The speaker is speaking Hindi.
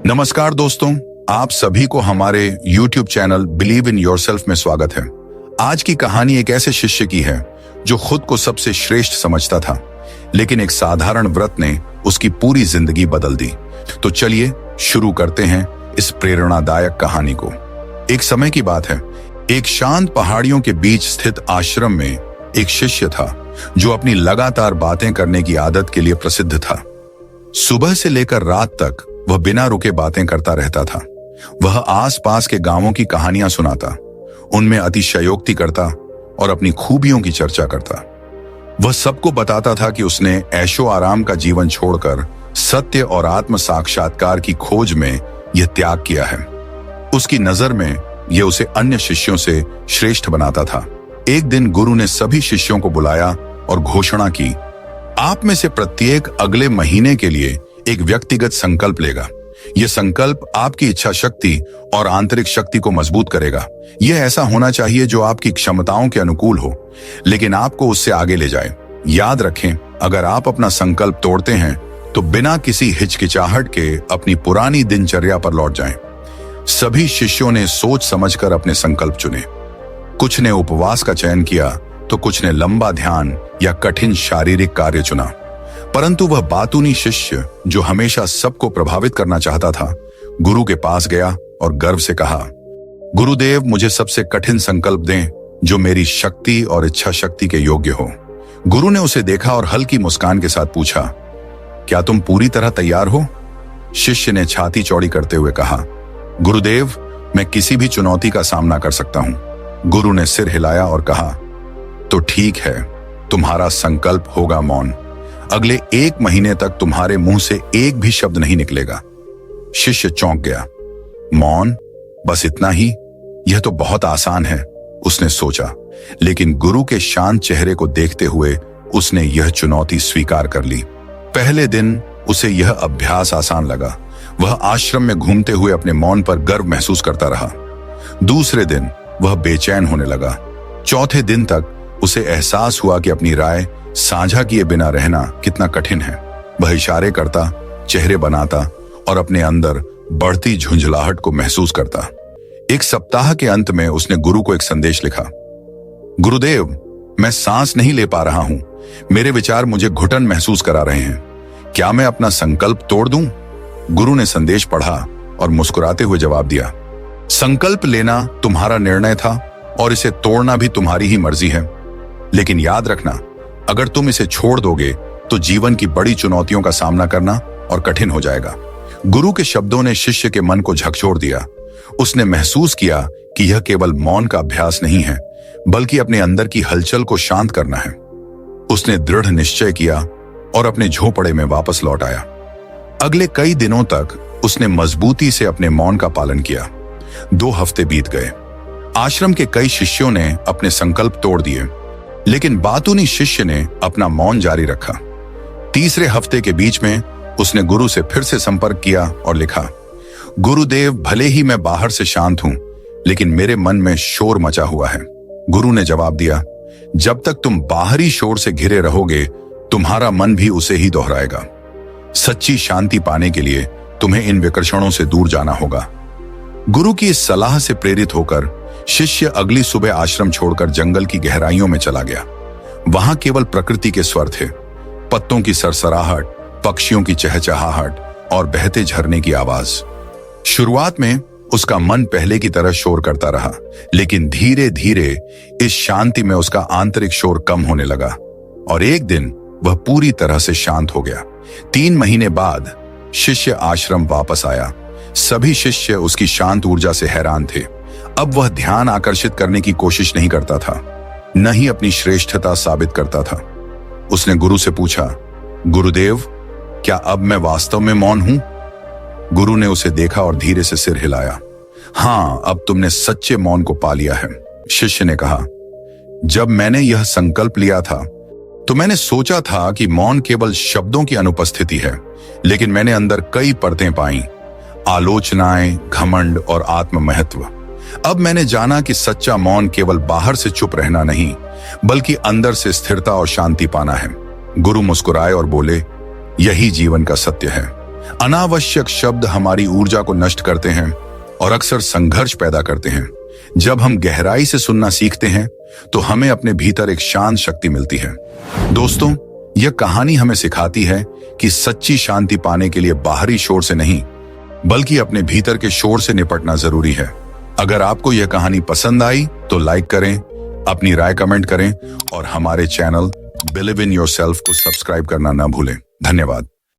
नमस्कार दोस्तों, आप सभी को हमारे YouTube channel believe in yourself में स्वागत है। आज की कहानी एक ऐसे शिष्य की है जो खुद को सबसे श्रेष्ठ समझता था, लेकिन एक साधारण व्रत ने उसकी पूरी जिंदगी बदल दी। तो चलिए शुरू करते हैं इस प्रेरणादायक कहानी को। एक समय की बात है, एक शांत पहाड़ियों के बीच स्थित आश्रम में एक शिष्य था जो अपनी लगातार बातें करने की आदत के लिए प्रसिद्ध था। सुबह से लेकर रात तक वह बिना रुके बातें करता रहता था। वह आसपास के गांवों की कहानियां सुनाता, उनमें अतिशयोक्ति करता और अपनी खूबियों की चर्चा करता। वह सबको बताता था कि उसने ऐशो आराम का जीवन छोड़कर सत्य और आत्म साक्षात्कार की खोज में यह त्याग किया है। उसकी नजर में यह उसे अन्य शिष्यों से श्रेष्ठ बनाता था। एक दिन गुरु ने सभी शिष्यों को बुलाया और घोषणा की, आप में से प्रत्येक अगले महीने के लिए एक व्यक्तिगत संकल्प लेगा। यह संकल्प आपकी इच्छा शक्ति और आंतरिक शक्ति को मजबूत करेगा। यह ऐसा होना चाहिए जो आपकी क्षमताओं के अनुकूल हो, लेकिन आपको उससे आगे ले जाए। याद रखें, अगर आप अपना संकल्प तोड़ते हैं तो बिना किसी हिचकिचाहट के अपनी पुरानी दिनचर्या पर लौट जाएं। सभी शिष्यों ने सोच समझकर अपने संकल्प चुने। कुछ ने उपवास का चयन किया तो कुछ ने लंबा ध्यान या कठिन शारीरिक कार्य चुना। परंतु वह बातूनी शिष्य जो हमेशा सबको प्रभावित करना चाहता था, गुरु के पास गया और गर्व से कहा, गुरुदेव, मुझे सबसे कठिन संकल्प दें जो मेरी शक्ति और इच्छा शक्ति के योग्य हो। गुरु ने उसे देखा और हल्की मुस्कान के साथ पूछा, क्या तुम पूरी तरह तैयार हो? शिष्य ने छाती चौड़ी करते हुए कहा, गुरुदेव, मैं किसी भी चुनौती का सामना कर सकता हूं। गुरु ने सिर हिलाया और कहा, तो ठीक है, तुम्हारा संकल्प होगा मौन। अगले 1 महीने तक तुम्हारे मुंह से एक भी शब्द नहीं निकलेगा। शिष्य चौंक गया। मौन? बस इतना ही? यह तो बहुत आसान है, उसने सोचा। लेकिन गुरु के शांत चेहरे को देखते हुए उसने यह चुनौती स्वीकार कर ली। पहले दिन उसे यह अभ्यास आसान लगा। वह आश्रम में घूमते हुए अपने मौन पर गर्व महसूस करता रहा। दूसरे दिन वह बेचैन होने लगा। चौथे दिन तक उसे एहसास हुआ कि अपनी राय साझा किए बिना रहना कितना कठिन है। वह इशारे करता, चेहरे बनाता और अपने अंदर बढ़ती झुंझलाहट को महसूस करता। एक सप्ताह के अंत में उसने गुरु को एक संदेश लिखा, गुरुदेव, मैं सांस नहीं ले पा रहा हूं। मेरे विचार मुझे घुटन महसूस करा रहे हैं। क्या मैं अपना संकल्प तोड़ दूं? गुरु ने संदेश पढ़ा और मुस्कुराते हुए जवाब दिया, संकल्प लेना तुम्हारा निर्णय था और इसे तोड़ना भी तुम्हारी ही मर्जी है। लेकिन याद रखना, अगर तुम इसे छोड़ दोगे तो जीवन की बड़ी चुनौतियों का सामना करना और कठिन हो जाएगा। गुरु के शब्दों ने शिष्य के मन को झकझोर दिया। उसने महसूस किया कि यह केवल मौन का अभ्यास नहीं है, बल्कि अपने अंदर की हलचल को शांत करना है। उसने दृढ़ निश्चय किया और अपने झोपड़े में वापस लौट आया। अगले कई दिनों तक उसने मजबूती से अपने मौन का पालन किया। 2 हफ्ते बीत गए। आश्रम के कई शिष्यों ने अपने संकल्प तोड़ दिए, लेकिन बातूनी शिष्य ने अपना मौन जारी रखा। तीसरे हफ्ते के बीच में उसने गुरु से फिर से संपर्क किया और लिखा, गुरुदेव, भले ही मैं बाहर से शांत हूं, लेकिन मेरे मन में शोर मचा हुआ है। गुरु ने जवाब दिया, जब तक तुम बाहरी शोर से घिरे रहोगे, तुम्हारा मन भी उसे ही दोहराएगा। सच्ची शांति पाने के लिए तुम्हें इन विकर्षणों से दूर जाना होगा। गुरु की इस सलाह से प्रेरित होकर शिष्य अगली सुबह आश्रम छोड़कर जंगल की गहराइयों में चला गया। वहां केवल प्रकृति के स्वर थे, पत्तों की सरसराहट, पक्षियों की चहचहाहट और बहते झरने की आवाज। शुरुआत में उसका मन पहले की तरह शोर करता रहा, लेकिन धीरे धीरे इस शांति में उसका आंतरिक शोर कम होने लगा और एक दिन वह पूरी तरह से शांत हो गया। 3 महीने बाद शिष्य आश्रम वापस आया। सभी शिष्य उसकी शांत ऊर्जा से हैरान थे। अब वह ध्यान आकर्षित करने की कोशिश नहीं करता था, न ही अपनी श्रेष्ठता साबित करता था। उसने गुरु से पूछा, गुरुदेव, क्या अब मैं वास्तव में मौन हूं? गुरु ने उसे देखा और धीरे से सिर हिलाया। हां, अब तुमने सच्चे मौन को पा लिया है। शिष्य ने कहा, जब मैंने यह संकल्प लिया था तो मैंने सोचा था कि मौन केवल शब्दों की अनुपस्थिति है, लेकिन मैंने अंदर कई परतें पाई, आलोचनाएं, घमंड और आत्म महत्व। अब मैंने जाना कि सच्चा मौन केवल बाहर से चुप रहना नहीं, बल्कि अंदर से स्थिरता और शांति पाना है। गुरु मुस्कुराए और बोले, यही जीवन का सत्य है। अनावश्यक शब्द हमारी ऊर्जा को नष्ट करते हैं और अक्सर संघर्ष पैदा करते हैं। जब हम गहराई से सुनना सीखते हैं तो हमें अपने भीतर एक शांत शक्ति मिलती है। दोस्तों, यह कहानी हमें सिखाती है कि सच्ची शांति पाने के लिए बाहरी शोर से नहीं, बल्कि अपने भीतर के शोर से निपटना जरूरी है। अगर आपको यह कहानी पसंद आई तो लाइक करें, अपनी राय कमेंट करें और हमारे चैनल बिलीव इन योरसेल्फ को सब्सक्राइब करना ना भूलें। धन्यवाद।